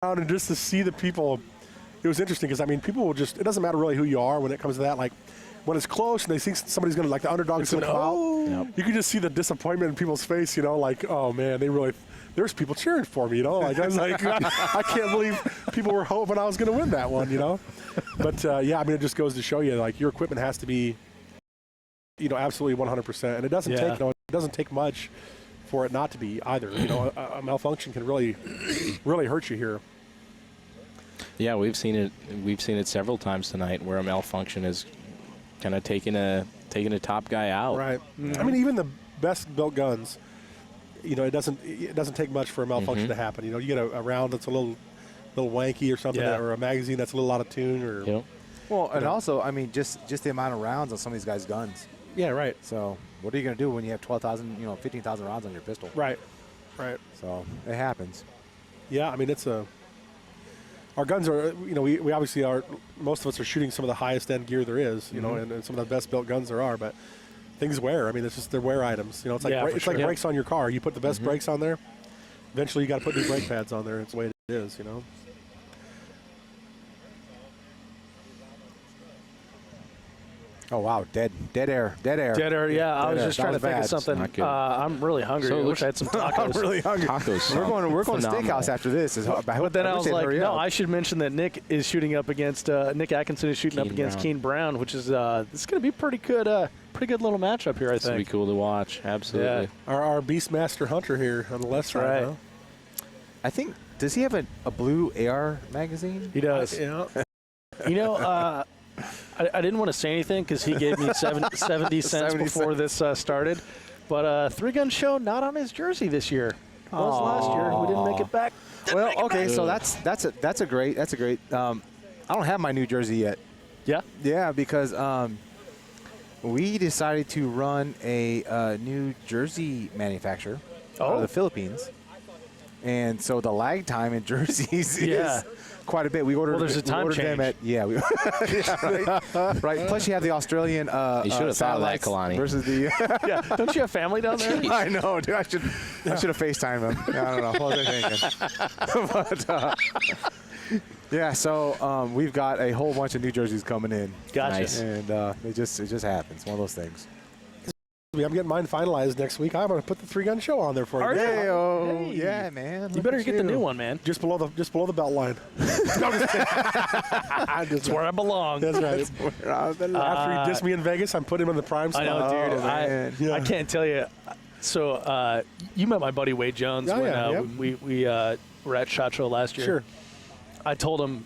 around and just to see the people, it was interesting because, I mean, people will just, it doesn't matter really who you are when it comes to that. Like, when it's close and they think somebody's going to, like, the underdog's going to come out, you can just see the disappointment in people's face, you know, like, oh, man, there's people cheering for me, you know. Like, I was like, I can't believe people were hoping I was going to win that one, you know. But, yeah, I mean, it just goes to show you, like, your equipment has to be, you know, absolutely 100%. And it doesn't take, you know, it doesn't take much for it not to be either. You know, a malfunction can really hurt you here. Yeah, we've seen it several times tonight where a malfunction is kind of taking a top guy out. Right. I mean, even the best built guns, you know, it doesn't take much for a malfunction to happen. You know, you get a round that's a little wanky or something, or a magazine that's a little out of tune, or well, and also, I mean, just the amount of rounds on some of these guys' guns. Yeah, right. So what are you going to do when you have 12,000, you know, 15,000 rounds on your pistol? Right. Right. So it happens. Yeah, I mean, our guns are, you know, we obviously are, most of us are shooting some of the highest end gear there is, you know, and some of the best built guns there are, but things wear. I mean, it's just, they're wear items. You know, it's like, like brakes on your car. You put the best brakes on there, eventually you got to put new brake pads on there. It's the way it is, you know. Oh, wow. Dead air. Yeah, I was just trying to think of something. I'm really hungry. I wish I had some tacos. I'm really hungry. Tacos. We're going to steakhouse after this. But then I was like, no, I should mention that Nick is shooting up against Nick Atkinson is shooting up against Keen Brown, which is it's going to be pretty good little matchup here. I think. It's going to be cool to watch. Absolutely. Yeah. Our Beastmaster Hunter here on the left side. Huh? I think, does he have a blue AR magazine? He does. Yeah. You know, I didn't want to say anything because he gave me 70 cents before this started. But Three Gun Show not on his jersey this year. Was last year. We didn't make it back. Well, okay, so that's a great. I don't have my new jersey yet. Yeah. Yeah, because we decided to run a new jersey manufacturer out of the Philippines, and so the lag time in jerseys is quite a bit. We ordered. Well, there's a time change. Right. Plus, you have the Australian. You should have thought of that, Kalani. Versus the. Don't you have family down there? I know, dude. I should have FaceTimed him. I don't know. What was I thinking? But, yeah. So we've got a whole bunch of new jerseys coming in. Gotcha. Nice. And it just happens. One of those things. I'm getting mine finalized next week. I'm going to put the Three Gun Show on there for you. Hey, yeah, man. You better get the new one, man. Just below the belt line. That's where I belong. That's right. After he dissed me in Vegas, I'm putting him in the prime spot. I know, dude. I can't tell you. So you met my buddy Wade Jones when we were at SHOT Show last year. Sure. I told him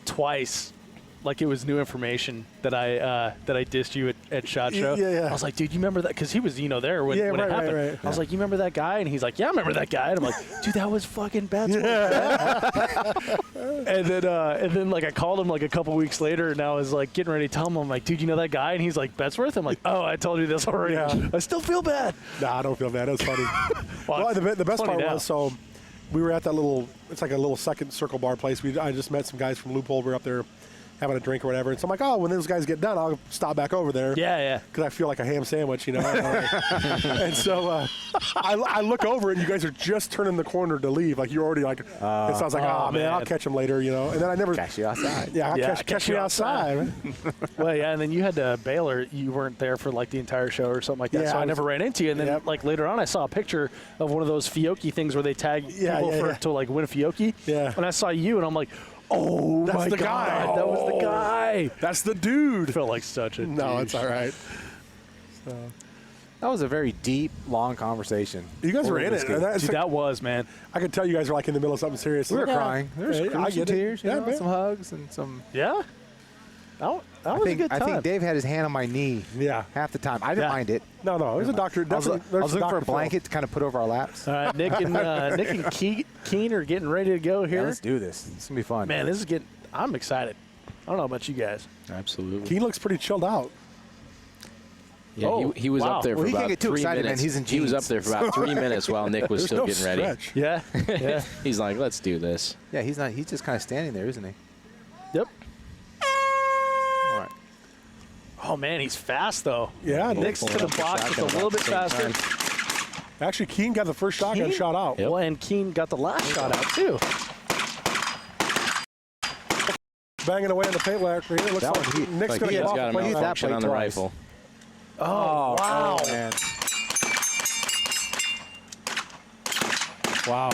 twice, like it was new information, that I dissed you at SHOT Show. Yeah. I was like, dude, you remember that? Because he was, there when it happened. Right. I was like, you remember that guy? And he's like, yeah, I remember that guy. And I'm like, dude, that was fucking bad. And then like I called him like a couple weeks later, and I was like getting ready to tell him, I'm like, dude, you know that guy? And he's like, Bettesworth? I'm like, oh, I told you this already. Yeah. I still feel bad. Nah, I don't feel bad. That's funny. Well, the best part was, so we were at that it's like a little second circle bar place. I just met some guys from Loophole. We were up there having a drink or whatever. And so I'm like, oh, when those guys get done, I'll stop back over there. Yeah. Because I feel like a ham sandwich, you know. And so I look over, and you guys are just turning the corner to leave. Like, you're already like, so I was like, oh, man, I'll catch him later, you know. And then I never. Catch you outside. Yeah, catch me outside. Well, yeah, and then you had to bail, or you weren't there for like the entire show or something like that. Yeah, so I never ran into you. And then like later on, I saw a picture of one of those Fiocchi things where they tag people to like win a Fiocchi. Yeah. And I saw you, and I'm like, oh, that's my the God, guy. that was the guy. That's the dude. Felt like such a No, douche. it's all right. So. That was a very deep, long conversation. You guys were in it. Dude, that was, man. I could tell you guys were like in the middle of something serious. We were crying. There was some tears, man. some hugs, and some. Yeah. That was a good time. I think Dave had his hand on my knee. Yeah. Half the time. I didn't mind it. No, it was a doctor. I was looking for a blanket to kind of put over our laps. All right, Nick and Keen are getting ready to go here. Yeah, let's do this. It's gonna be fun. Man, I'm excited. I don't know about you guys. Absolutely. Keen looks pretty chilled out. Yeah, he was up there for about 3 minutes. He's in jeans. He was up there for about 3 minutes while Nick was still getting ready. Yeah. He's like, let's do this. Yeah, he's not. He's just kind of standing there, isn't he? Yep. All right. Oh, man, he's fast, though. Yeah. Nick's to the box just a little bit faster. Actually, Keen got the first shotgun shot out. Well, and Keen got the last shot out, too. banging away on the paint rack here. Looks That like one, he- Nick's like going he to He's get has off got a the plate. that malfunction plate on the twice. rifle. Oh, wow. Oh, man. Wow.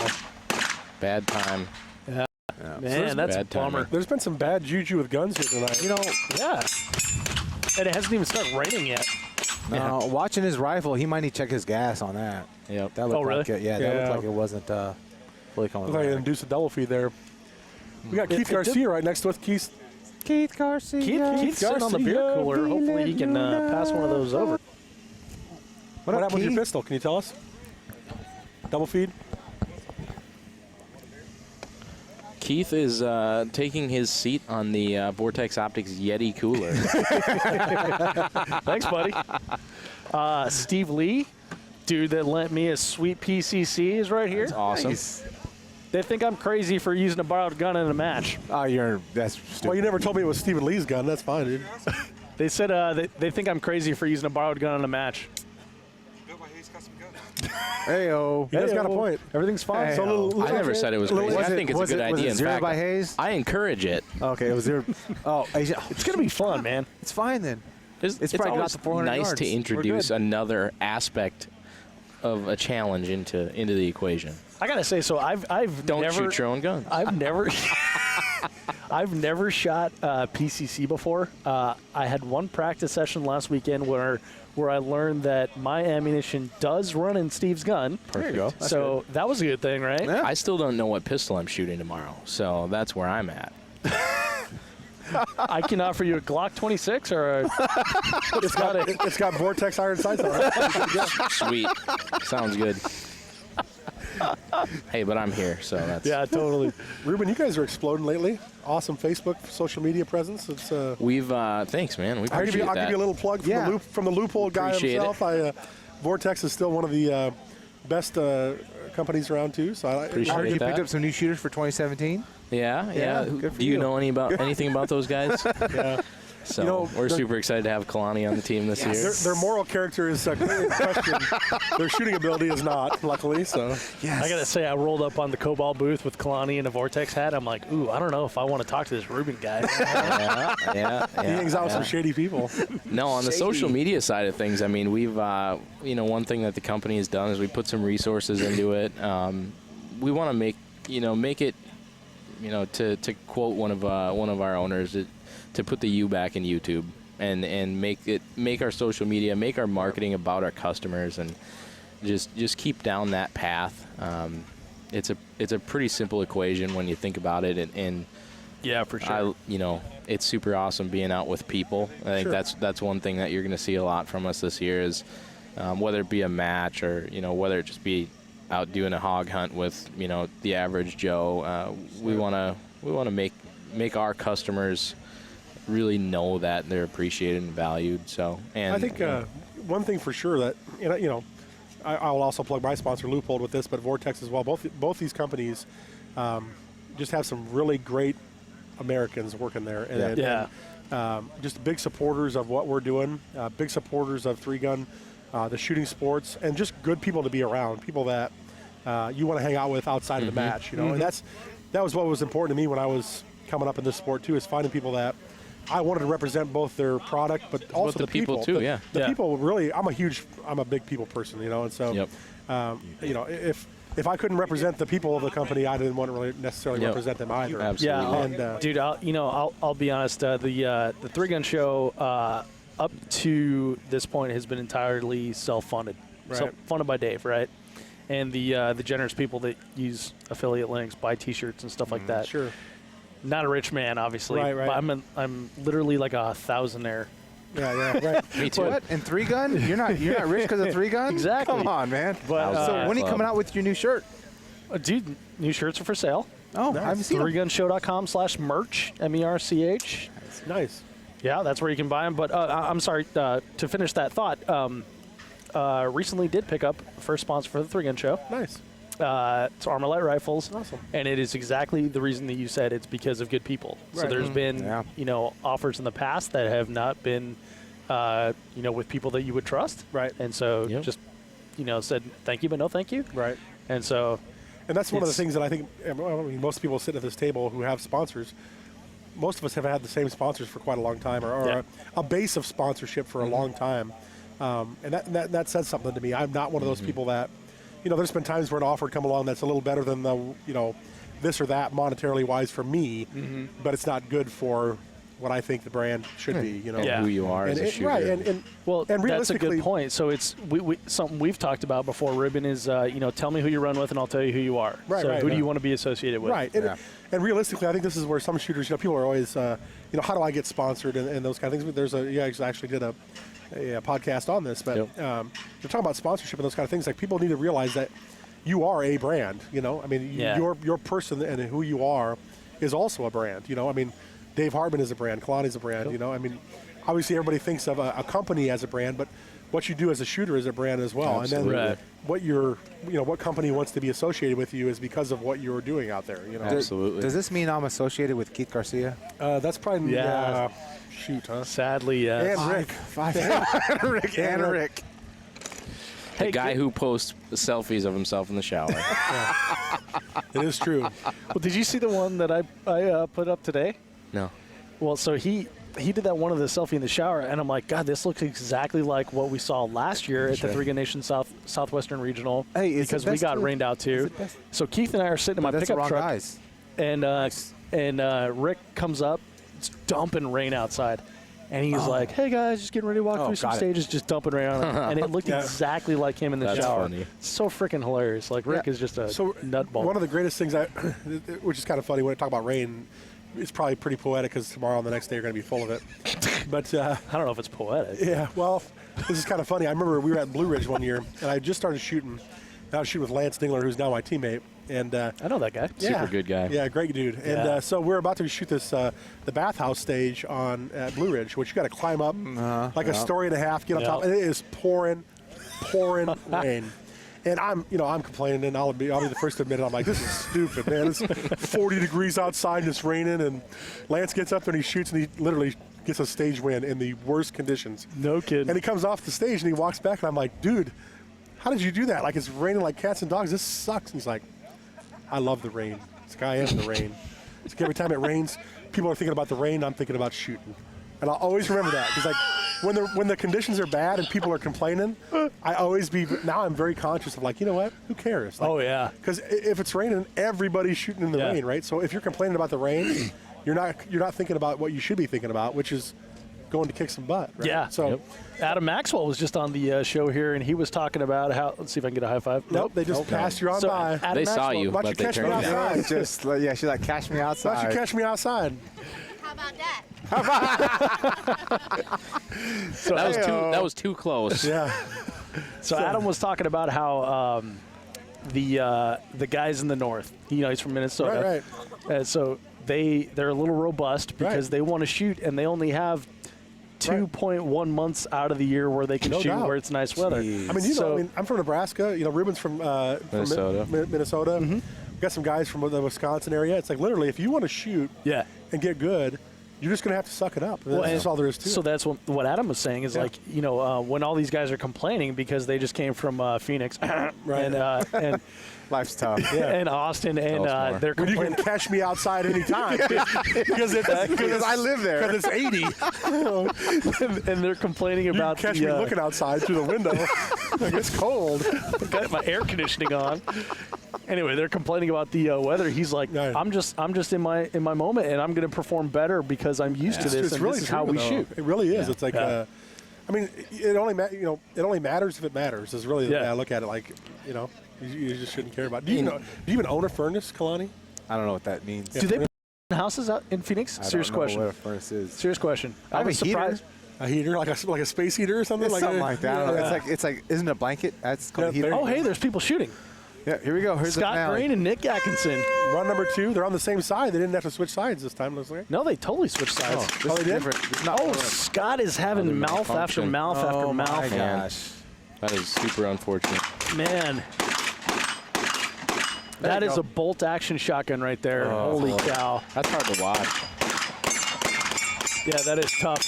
Bad time. Man, that's a bad timing. bummer. There's been some bad juju with guns here tonight. You know, Yeah. And it hasn't even started raining yet. watching his rifle, he might need to check his gas on that. Yep. That looked really? like it. Yeah, that Yeah. looked like it wasn't fully coming Looks like an back. induced a double feed there. We got It- Keith it did- Garcia right next to us. Keith, Keith Garcia. Keith's sitting on the beer Garcia, cooler. Hopefully he can pass one of those over. what up, happened with your Keith? pistol? Can you tell us? Double feed? Keith is taking his seat on the Vortex Optics Yeti cooler. Thanks, buddy. Steve Lee, dude that lent me a sweet PCC, is right here. That's awesome. They think I'm crazy for using a borrowed gun in a match. Oh, that's stupid. Well, you never told me it was Stephen Lee's gun. That's fine, dude. They said they think I'm crazy for using a borrowed gun in a match. Hey-o. He has got a Hey-o. point. Everything's fine. Hey, So a little, I never said it was crazy. I think it's a good idea. Was it In Zero fact, by Hayes? I encourage it. Okay, it was zero. Oh, It's going to be fun, man. it's fine then. It's probably always got the 400 nice yards. to We're introduce good. another aspect of a challenge into the equation. I got to say, so I've Don't never shoot your own guns. I've never I've never shot PCC before. I had one practice session last weekend where I learned that my ammunition does run in Steve's gun. There you go. That's So that was a good thing, right? Yeah. I still don't know what pistol I'm shooting tomorrow, so that's where I'm at. I can offer you a Glock 26 or a, it's got Vortex iron sights on it. Sweet. Sounds good. Hey, but I'm here, so that's. yeah, totally. Ruben, you guys are exploding lately. Awesome Facebook, social media presence. It's We've thanks, man. We I'll appreciate give that. you a little plug from, Yeah. from the loophole guy Appreciate himself. Vortex is still one of the best companies around too. So I Appreciate Mark, you that. picked up some new shooters for 2017. Yeah. good for Do you you. know anything about those guys? yeah. So You know, we're the- super excited to have Kalani on the team this year. Their moral character is in question. Their shooting ability is not, luckily. So Yes. I got to say, I rolled up on the Cobalt booth with Kalani and a Vortex hat. I'm like, ooh, I don't know if I want to talk to this Ruben guy. yeah. he hangs out with some shady people. No, on the social media side of things, I mean, we've, one thing that the company has done is we put some resources into it. We want to make it, to quote one of our owners, to put the U back in YouTube and make our social media, make our marketing about our customers, and just keep down that path. It's a pretty simple equation when you think about it, and Yeah, for sure. it's super awesome being out with people. I think Sure. that's one thing that you're going to see a lot from us this year is whether it be a match or whether it just be out doing a hog hunt with the average Joe. We want to make our customers really know that they're appreciated and valued. So, and I think one thing for sure that I will also plug my sponsor Loophole with this, but Vortex as well. Both these companies just have some really great Americans working there, and, and just big supporters of what we're doing, big supporters of three gun, the shooting sports, and just good people to be around, people that you want to hang out with outside of the match, and that was what was important to me when I was coming up in this sport too, is finding people that I wanted to represent both their product, but also the people too, The Yeah. people really, I'm a big people person, and so, Yep. if I couldn't represent the people of the company, I didn't want to really necessarily Yep. represent them either. Absolutely. Yeah, And, dude, I'll be honest. The Three Gun Show up to this point has been entirely self-funded, Right. funded by Dave, right? And the generous people that use affiliate links, buy T-shirts and stuff like that. Sure. Not a rich man, obviously. Right, right. But I'm literally like a thousandaire. Yeah, right. me too. What? And 3 gun? You're not rich because of 3 gun? Exactly. Come on, man. But so when are you club. coming out with your new shirt? dude, new shirts are for sale. Oh, I haven't seen them. Threegunshow.com/merch, MERCH. Nice. Yeah, that's where you can buy them. But I'm sorry, to finish that thought, recently did pick up the first sponsor for the Three Gun Show. Nice. It's Armalite Rifles. Awesome. And it is exactly the reason that you said it's because of good people. So Right. there's been, Yeah. offers in the past that have not been, with people that you would trust. Right. And so Yep. just, said thank you, but no thank you. Right. And so And that's one of the It's- things that I think most people sit at this table who have sponsors, most of us have had the same sponsors for quite a long time, or a base of sponsorship for a long time, and that says something to me. I'm not one of those people that, there's been times where an offer come along that's a little better than the, this or that monetarily wise for me, but it's not good for what I think the brand should be, And who you are as a shooter. Right, and Well, and that's a good realistically- point. So it's something we've talked about before. Ribbon is, tell me who you run with, and I'll tell you who you are. Right, so right, who do right. you want to be associated with? Right, and realistically, I think this is where some shooters, people are always, how do I get sponsored and those kind of things. But there's I actually did a podcast on this, but you're talking about sponsorship and those kind of things. Like, people need to realize that you are a brand. Your person and who you are is also a brand. Dave Hartman is a brand. Kalani's a brand. Obviously everybody thinks of a company as a brand, but what you do as a shooter is a brand as well. Absolutely. And then what company wants to be associated with you is because of what you're doing out there. Absolutely. Does this mean I'm associated with Keith Garcia? That's probably Yeah. shoot, huh? Sadly, yes. And Rick. Rick and Rick. The guy who posts selfies of himself in the shower. It is true. Well, did you see the one that I put up today? No. Well, so he did that one of the selfie in the shower, and I'm like, God, this looks exactly like what we saw last year at the Three Gun Nation Southwestern Regional. Hey, is it because we best got to- rained out is too. it best- So Keith and I are sitting in my That's the pickup wrong truck, guys. and Rick comes up, it's dumping rain outside. And he's like, hey, guys, just getting ready to walk through some got it. stages, just dumping rain on him. And it looked exactly like him in the That's shower. funny. So freaking hilarious. Like, Rick is just a nutball. One of the greatest things, which is kind of funny when I talk about rain, it's probably pretty poetic because tomorrow and the next day are going to be full of it. But I don't know if it's poetic. yeah, well, this is kind of funny. I remember we were at Blue Ridge one year, and I just started shooting. I was shooting with Lance Dingler, who's now my teammate. And I know that guy. Super good guy. Yeah, great dude. And Yeah. so we're about to shoot this the bathhouse stage at Blue Ridge, which you got to climb up like a story and a half, get on top, and it is pouring rain. And I'm complaining, and I'll be the first to admit it. I'm like, this is stupid, man. It's 40 degrees outside and it's raining, and Lance gets up there and he shoots, and he literally gets a stage win in the worst conditions. No kidding. And he comes off the stage and he walks back, and I'm like, dude, how did you do that? Like, it's raining like cats and dogs. This sucks. And he's like, I love the rain. This guy is the rain. It's like every time it rains, people are thinking about the rain. I'm thinking about shooting, and I'll always remember that because like when the conditions are bad and people are complaining, now I'm very conscious of like, you know what? Who cares? Like, Oh, yeah. Because if it's raining, everybody's shooting in the Yeah. rain, right? So if you're complaining about the rain, you're not thinking about what you should be thinking about, which is going to kick some butt. Right? Yeah. So. Adam Maxwell was just on the show here, and he was talking about how. Let's see if I can get a high five. Nope, they just passed you on So by. Adam They saw Maxwell- you, Why don't you but they catch me turned it down. outside? She's like, cash me Why don't outside. you catch me outside? How about that? That was too close. Yeah. So Adam was talking about how the guys in the north, he's from Minnesota. Right. So they're a little robust because Right. they want to shoot, and they only have 2.1 months out of the year where they can No shoot doubt. where it's nice weather. Jeez. I mean, I'm from Nebraska. Ruben's from Minnesota. Minnesota. Mm-hmm. We've got some guys from the Wisconsin area. It's like literally, if you want to shoot Yeah. and get good, you're just going to have to suck it up. That's all there is to So it. that's what Adam was saying is Yeah. like, when all these guys are complaining because they just came from Phoenix Right. and Life's tough. and Austin, and Tell us more. they're When you can complaining. catch me outside anytime because I live there. Because it's 80. and they're complaining You can about catch the, me looking outside through the window. Like, it's cold. got my air conditioning on. Anyway, they're complaining about the weather. He's like, Yeah. I'm just in my moment, and I'm going to perform better because I'm used to this, It's and really this is true, how we though. shoot. It really is. Yeah. It's like, Yeah. I mean, it only it only matters if it matters. Is really the way Yeah. I look at it. Like, you just shouldn't care about. Do you even own a furnace, Kalani? I don't know what that means. Do they build houses out in Phoenix? I Serious don't know question. what a furnace is. Serious question. I have a was heater. surprised. A heater, like a space heater or something, It's something like that. I don't know. Yeah. It's like, isn't it a blanket? That's called a Yeah, heater. there Oh, hey, there's people shooting. Yeah, here we go. Here's the Scott finale. Green and Nick Atkinson. Run number 2. They're on the same side. They didn't have to switch sides this time. Looks like. No, they totally switched sides. Oh, this Oh, is they did? different. It's not Oh, fluid. Scott is having Another mouth after malfunction. mouth after Oh, mouth. my Man. gosh. That is super unfortunate. Man. There That you is go. a bolt action shotgun right there. Oh, Holy boy. cow. That's hard to watch. Yeah, that is tough.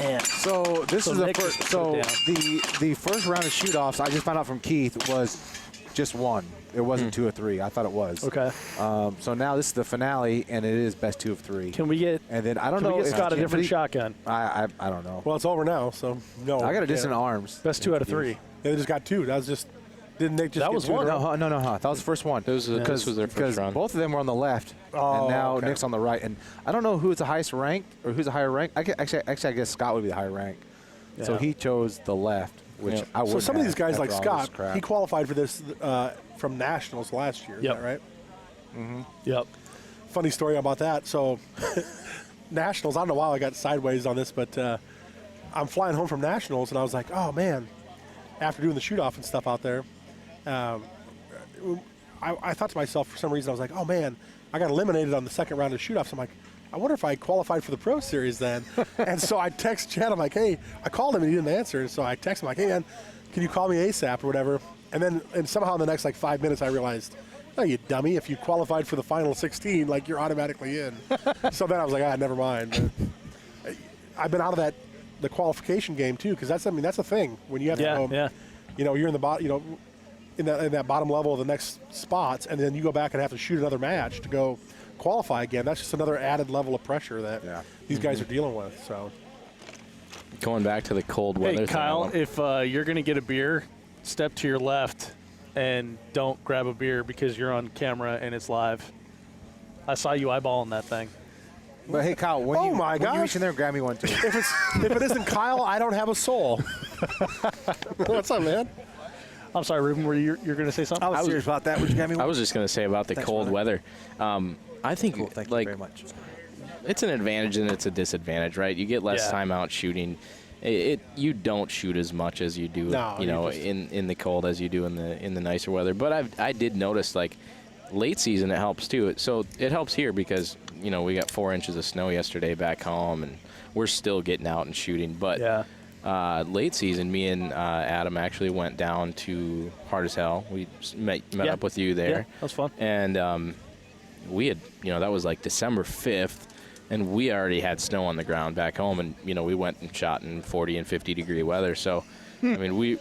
Man. So this So is the Nick first. just So put it the first round of shoot-offs I just found out from Keith was just one. It wasn't 2 of 3. I thought it was. Okay. So now this is the finale, and it is best 2 of 3. Can we get? And then I don't Can know we get if Scott a different Kennedy- shotgun? I don't know. Well, it's over now, so no. I got a distant yeah. arms. Best 2 out of 3. Yeah, they just got 2. That was just didn't they just That get was 2 in a one. row? No, that was the first one. This was their first Because run. both of them were on the left, Oh, and now okay. Nick's on the right. And I don't know who's the highest ranked or who's the higher rank. Actually, I guess Scott would be the higher rank. So Yeah. he chose the left, which Yeah. I would. So some of these guys like after all this Scott, crap. he qualified for this from nationals last year. Is Yep. that right? Yep. Funny story about that. So nationals, I don't know why I got sideways on this, but I'm flying home from nationals, and I was like, oh man, after doing the shoot off and stuff out there, I thought to myself for some reason, I was like, oh man, I got eliminated on the second round of shoot offs. I'm like, I wonder if I qualified for the Pro Series then. And so I text Chad, I'm like, hey, I called him and he didn't answer. And so I text him like, hey man, can you call me ASAP or whatever? And somehow in the next like 5 minutes I realized, oh, you dummy, if you qualified for the final 16, like you're automatically in. So then I was like, never mind. But I've been out of the qualification game too, because that's a thing when you have to go, you're in the bottom, in that bottom level of the next spots, and then you go back and have to shoot another match to go qualify again. That's just another added level of pressure that these guys are dealing with. So Going back to the cold weather. Hey, thing, Kyle, if you're going to get a beer, step to your left and don't grab a beer because you're on camera and it's live. I saw you eyeballing that thing. But hey, Kyle, when you reach in there, grab me one too. if it isn't Kyle, I don't have a soul. What's up, man? I'm sorry, Ruben, you're going to say something? I was serious about that. Would you grab me one? I was just going to say about the cold weather. I think Cool, thank like you very much. it's an advantage and it's a disadvantage, right? You get less time out shooting. You don't shoot as much as you do, in the cold as you do in the nicer weather. But I did notice like late season it helps too. So it helps here because we got 4 inches of snow yesterday back home and we're still getting out and shooting. But late season, me and Adam actually went down to Hard as Hell. We met up with you there. Yeah, that was fun. And we had, that was like December 5th, and we already had snow on the ground back home, and, we went and shot in 40 and 50 degree weather. So, I mean, we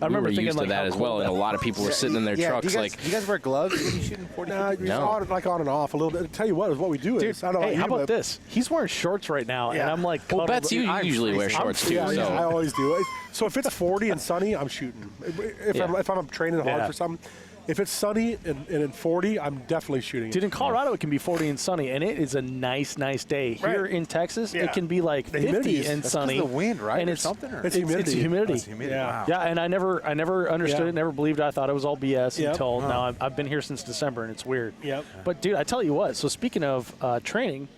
remember were thinking used to like that how as cold well, that and a lot of people were sitting in their trucks do you guys wear gloves when you shoot in 40 degrees? No. On and off a little bit. I'll tell you what we do Dude, is, I don't know hey, about how you, about but- this? He's wearing shorts right now, and Yeah. I'm like, Well, cuddled- Bets, you I'm usually wear freezing. shorts too. Yeah, So. I always do. So if it's 40 and sunny, I'm shooting. If I'm training hard Yeah. for something, if it's sunny and in 40, I'm definitely shooting. Dude, in Colorado, it can be 40 and sunny, and it is a nice day. Here Right. in Texas, Yeah. it can be like The humidity 50 is- and that's sunny. the wind, right? And or it's something? Or? It's It's humidity. It's humidity. Yeah. Wow. Yeah, and I never understood Yeah. it, never believed it. I thought it was all BS Yep. until now. I've been here since December, and it's weird. Yep. But, dude, I tell you what. So, speaking of training,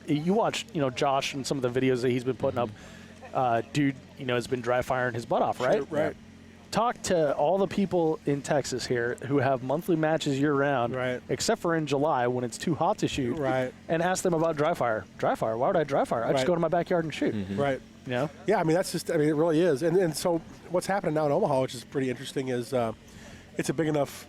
you watch, Josh and some of the videos that he's been putting up. Dude, has been dry firing his butt off, right? Sure, right. Talk to all the people in Texas here who have monthly matches year-round, Right. except for in July when it's too hot to shoot, Right. and ask them about dry fire. Dry fire? Why would I dry fire? I just Right. go to my backyard and shoot. Right. Yeah, Yeah, I mean, it really is. And so what's happening now in Omaha, which is pretty interesting, is it's a big enough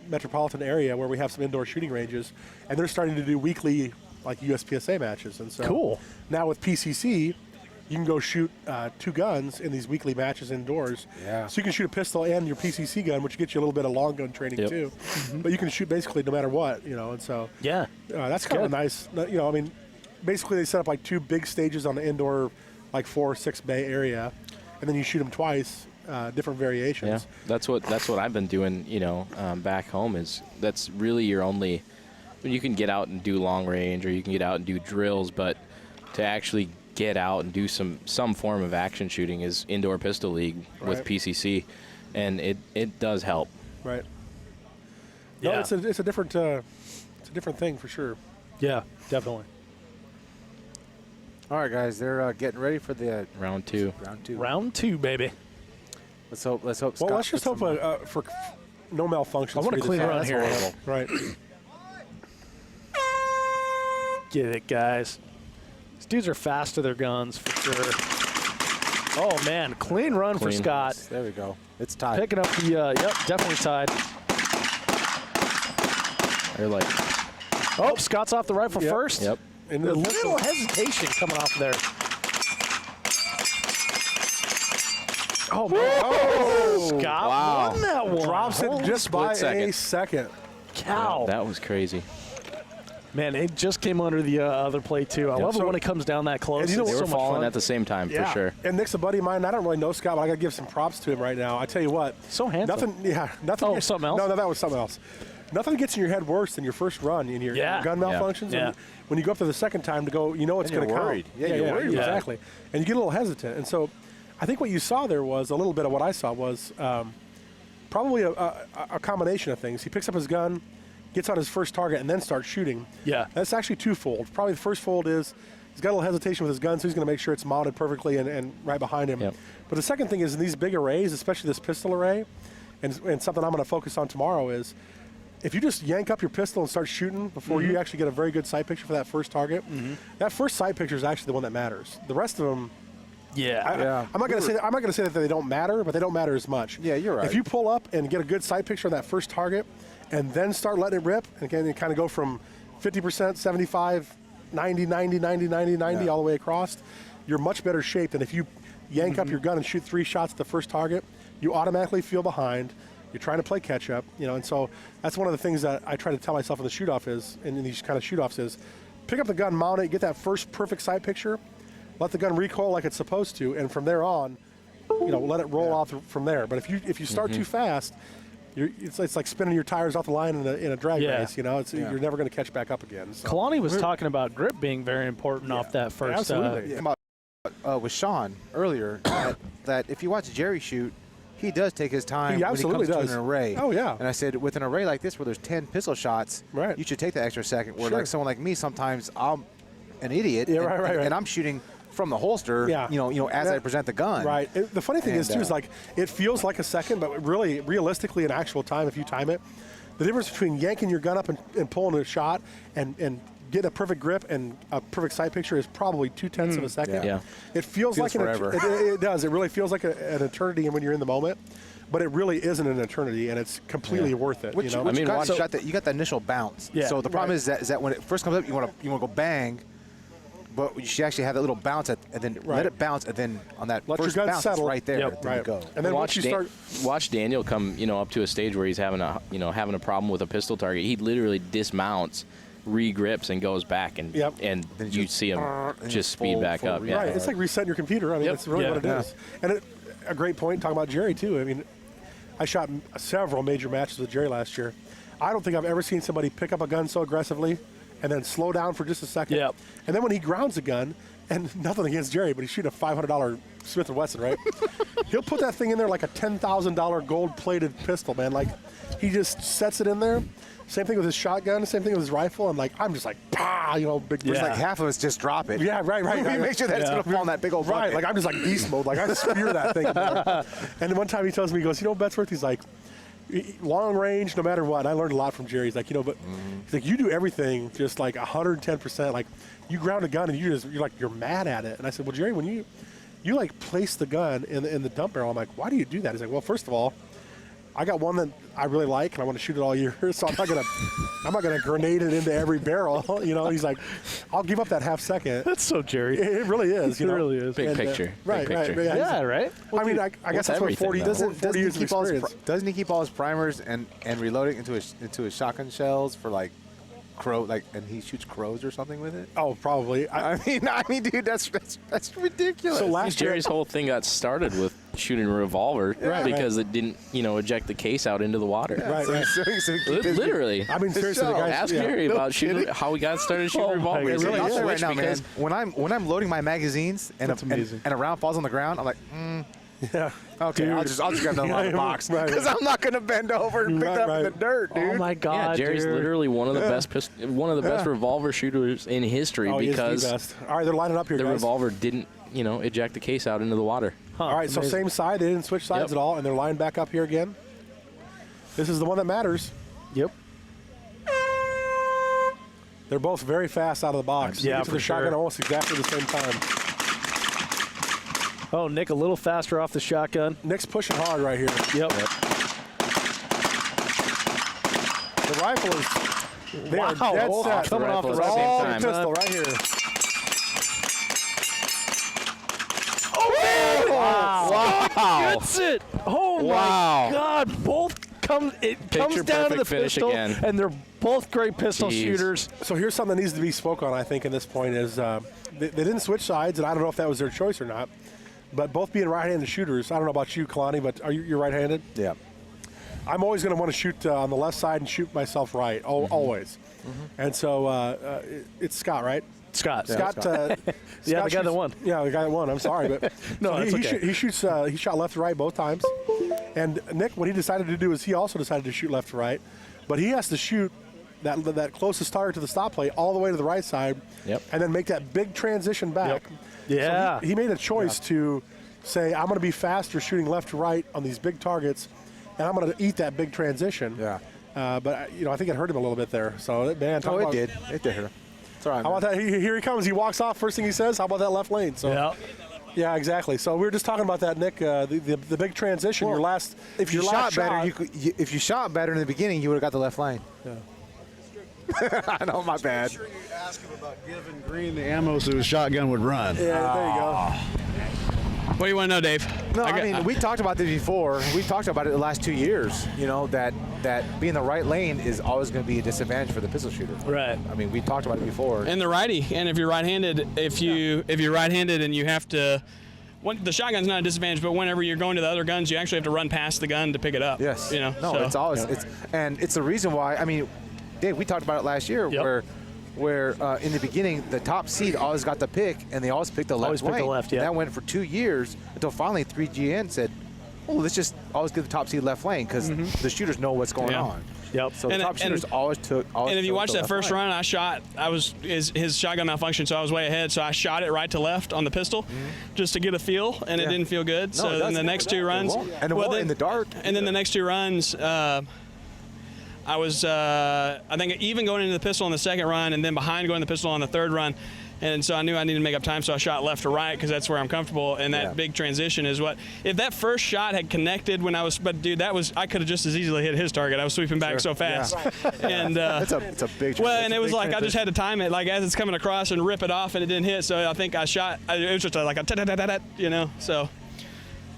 metropolitan area where we have some indoor shooting ranges, and they're starting to do weekly, like, USPSA matches. And so Cool. now with PCC, you can go shoot 2 guns in these weekly matches indoors. Yeah. So you can shoot a pistol and your PCC gun, which gets you a little bit of long gun training Yep. too. But you can shoot basically no matter what, and so yeah. that's kind of a good. nice, I mean, basically they set up like 2 big stages on the indoor, like 4 or 6 bay area, and then you shoot them twice, different variations. Yeah, that's what I've been doing. Back home is that's really your only. You can get out and do long range, or you can get out and do drills, but to actually get out and do some form of action shooting is indoor pistol league with Right. PCC, and it does help. Right. No, Yeah. it's a different thing for sure. Yeah, definitely. All right, guys, they're getting ready for the Round 2. round 2. Round 2, baby. Let's hope. Well, Scott let's just puts hope some- for no malfunctions. I want a for clean either run side. here. That's horrible. Right. Get it, guys. These dudes are fast to their guns for sure. Oh man, clean run for Clean. Scott. There we go. It's tied. Picking up the, definitely tied. They're like, Oh, Scott's off the rifle Yep. first. yep. And A the little hesitation coming off there. Oh, man. Oh, Scott won that one. drops it just by a second. Cow. That was crazy. Man, it just came under the other play, too. I love it when it comes down that close. And you know It's They so were much falling fun. at the same time for sure. And Nick's a buddy of mine. I don't really know Scott, but I got to give some props to him right now. I tell you what. So handsome. Nothing. Oh, something else? No, that was something else. Nothing gets in your head worse than your first run in your gun malfunctions. Yeah. And when you go up to the second time to go, you know it's And going to you're count. worried. Yeah, you're worried. Yeah. Exactly. And you get a little hesitant. And so I think what you saw there was a little bit of what I saw was probably a combination of things. He picks up his gun, gets on his first target, and then starts shooting. Yeah. That's actually twofold. Probably the first fold is he's got a little hesitation with his gun, so he's going to make sure it's mounted perfectly and right behind him. Yep. But the second thing is in these big arrays, especially this pistol array, and something I'm going to focus on tomorrow is if you just yank up your pistol and start shooting before you actually get a very good sight picture for that first target, that first sight picture is actually the one that matters. The rest of them, Yeah. I'm not going to say that they don't matter, but they don't matter as much. Yeah, you're right. If you pull up and get a good sight picture of that first target, and then start letting it rip, and again, you kind of go from 50%, 75, 90, 90, 90, 90, 90 all the way across, you're much better shape than if you yank up your gun and shoot 3 shots at the first target. You automatically feel behind. You're trying to play catch up, and so that's one of the things that I try to tell myself in the shoot-off is, in these kind of shoot-offs is, pick up the gun, mount it, get that first perfect sight picture, let the gun recoil like it's supposed to, and from there on, let it roll off from there. But if you start too fast, it's like spinning your tires off the line in a drag race. You're never going to catch back up again. So. Kalani was talking about grip being very important off that first. Absolutely. With Sean earlier that if you watch Jerry shoot, he does take his time He when he absolutely comes does. to an array. Oh, yeah. And I said, with an array like this where there's 10 pistol shots, Right. you should take the extra second. Where Sure. like someone like me, sometimes I'm an idiot. Yeah, and, right. and I'm shooting from the holster. Yeah. As I present the gun. Right. The funny thing is, And, too, is like it feels like a second, but really, realistically, in actual time, if you time it, the difference between yanking your gun up and pulling a shot and getting a perfect grip and a perfect sight picture is probably 0.2 of a second. Yeah. It feels like forever. It does. It really feels like an eternity when you're in the moment, but it really isn't an eternity, and it's completely worth it. Which, which I mean, you got the initial bounce. Yeah. So the problem is that when it first comes up, you want to go bang, but you should actually have that little bounce and then let it bounce, and then on that Let your first gun bounce, settle. it's right there. Yep. There you go. And then once you start, watch Daniel come, up to a stage where he's having a problem with a pistol target. He literally dismounts, regrips, and goes back, and Then you see him just speed back up. Yeah. right, it's like resetting your computer. I mean, Yep. that's really Yeah. what it is. And a great point talking about Jerry too. I mean, I shot several major matches with Jerry last year. I don't think I've ever seen somebody pick up a gun so aggressively and then slow down for just a second. Yep. And then when he grounds a gun, and nothing against Jerry, but he's shooting a $500 Smith & Wesson, right? He'll put that thing in there like a $10,000 gold-plated pistol, man. Like, he just sets it in there. Same thing with his shotgun, same thing with his rifle. I'm just like, pah, big It's burst. like half of us just drop it. Yeah, right. We make sure that it's going to fall in that big old Right, bucket. like I'm just like beast mode. Like I spear that thing. And one time he tells me, he goes, Bettesworth, he's like, long range, no matter what. And I learned a lot from Jerry. He's like, but he's like, you do everything just like 110%. Like you ground a gun and you're mad at it. And I said, well, Jerry, when you like place the gun in the dump barrel, I'm like, why do you do that? He's like, well, first of all, I got one that I really like and I want to shoot it all year, so I'm not gonna grenade it into every barrel. He's like, I'll give up that half second. That's so Jerry. It really is. It really is. Big picture. Right, Big picture. right. Yeah, right? I mean, I guess that's what everything, 40 though. Doesn't years he of keep all his experience. doesn't he keep all his primers and reload it into his shotgun shells for like crow, and he shoots crows or something with it? Oh, probably. I mean, dude, that's ridiculous. So last year, Jerry's whole thing got started with shooting a revolver because it didn't, eject the case out into the water. Right, right. So he keep his- Literally. I mean, seriously, the guys. Ask Jerry about how he got started shooting revolvers. It really I'll is. tell you right now, man. Because When I'm loading my magazines and That's amazing. and a round falls on the ground, I'm like, Yeah. okay, I'll just grab another one out of the box Right. because I'm not gonna bend over and pick Right, it up right. in the dirt, dude. Oh, my God, yeah, Jerry's dude. literally one of the best revolver shooters in history Oh, he is the because best. All right, they're lining up here, the guys. revolver didn't, eject the case out into the water. All right, so same side. They didn't switch sides Yep. at all, and they're lined back up here again. This is the one that matters. Yep. They're both very fast out of the box. They Yeah, get to for the shotgun sure. almost exactly the same time. Oh, Nick a little faster off the shotgun. Nick's pushing hard right here. Yep. The rifle is. They are Wow, dead both set. coming off the rifle at the same All time. pistol right here. Wow. Gets it. Oh, my God. Both comes down to the perfect finish pistol, again. and they're both great pistol shooters. So here's something that needs to be spoke on, I think, at this point is they didn't switch sides, and I don't know if that was their choice or not, but both being right-handed shooters, I don't know about you, Kalani, but you're right-handed? Yeah. I'm always going to want to shoot on the left side and shoot myself right, always. And so it's Scott, right? Scott. Scott, the guy that won. Yeah, the guy that won. I'm sorry, but No, so that's okay. he shoots. He shot left to right both times. And Nick, what he decided to do is he also decided to shoot left to right, but he has to shoot that closest target to the stop plate all the way to the right side, and then make that big transition back. Yeah. So he made a choice to say, I'm going to be faster shooting left to right on these big targets, and I'm going to eat that big transition. Yeah. But I think it hurt him a little bit there. So man, talk Oh, about, it did. It did hurt him. It's all right. How about that? Here he comes. He walks off. First thing he says, how about that left lane? So yeah, exactly. So we were just talking about that, Nick. The big transition. Well, your last. If you your shot last better, if you shot better in the beginning, you would have got the left lane. Yeah. I know, my bad. Make sure you ask him about giving Green the ammo so his shotgun would run. Yeah, there you go. What do you want to know, Dave? No, I mean, we talked about this before. We talked about it the last 2 years, you know, that being the right lane is always going to be a disadvantage for the pistol shooter. Right. I mean, we talked about it before. And the righty, and if you're right-handed, if you're right-handed and you have to, the shotgun's not a disadvantage, but whenever you're going to the other guns, you actually have to run past the gun to pick it up. Yes. You know. No, so. it's always it's the reason why. I mean, Dave, we talked about it last year where in the beginning the top seed always got the pick, and they always picked the left Always picked lane. the left, yeah. That went for 2 years until finally 3GN said, "Oh, let's just always give the top seed left lane because the shooters know what's going on." Yep. So the top shooters always took. And if you watch that first run, run, his shotgun malfunctioned, so I was way ahead. So I shot it right to left on the pistol, just to get a feel, and it didn't feel good. No, So it then the doesn't. next two runs, and in the dark. And then the next two runs, I was I think even going into the pistol on the second run, and then behind going to the pistol on the third run. And so I knew I needed to make up time, so I shot left to right because that's where I'm comfortable. And that big transition is what. If that first shot had connected when I was, but dude, I could have just as easily hit his target. I was sweeping back so fast. Yeah. And it's a big. Well, and it was like I just had to time it, like as it's coming across and rip it off, and it didn't hit. So I think I shot. It was just like a ta-ta-ta-ta-ta, you know. So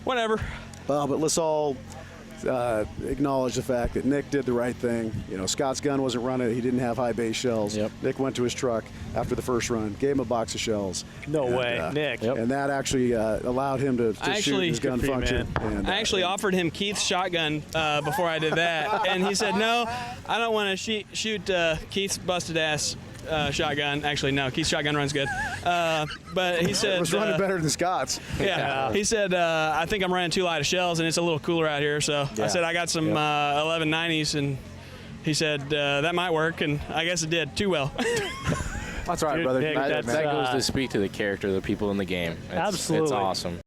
whatever. Well, but let's all acknowledge the fact that Nick did the right thing. You know, Scott's gun wasn't running. He didn't have high base shells. Nick went to his truck after the first run, gave him a box of shells. No way, Nick. And that actually allowed him to shoot his gun function. And, I actually offered him Keith's shotgun before I did that, and he said, no, I don't want to shoot Keith's busted ass shotgun. Actually, no, Keith's shotgun runs good. But he said it was running better than Scott's. Yeah. He said, I think I'm running too light of shells, and it's a little cooler out here. So I said, I got some 1190s, and he said, that might work, and I guess it did too well. That's right, brother. That goes to speak to the character of the people in the game. It's Absolutely. awesome.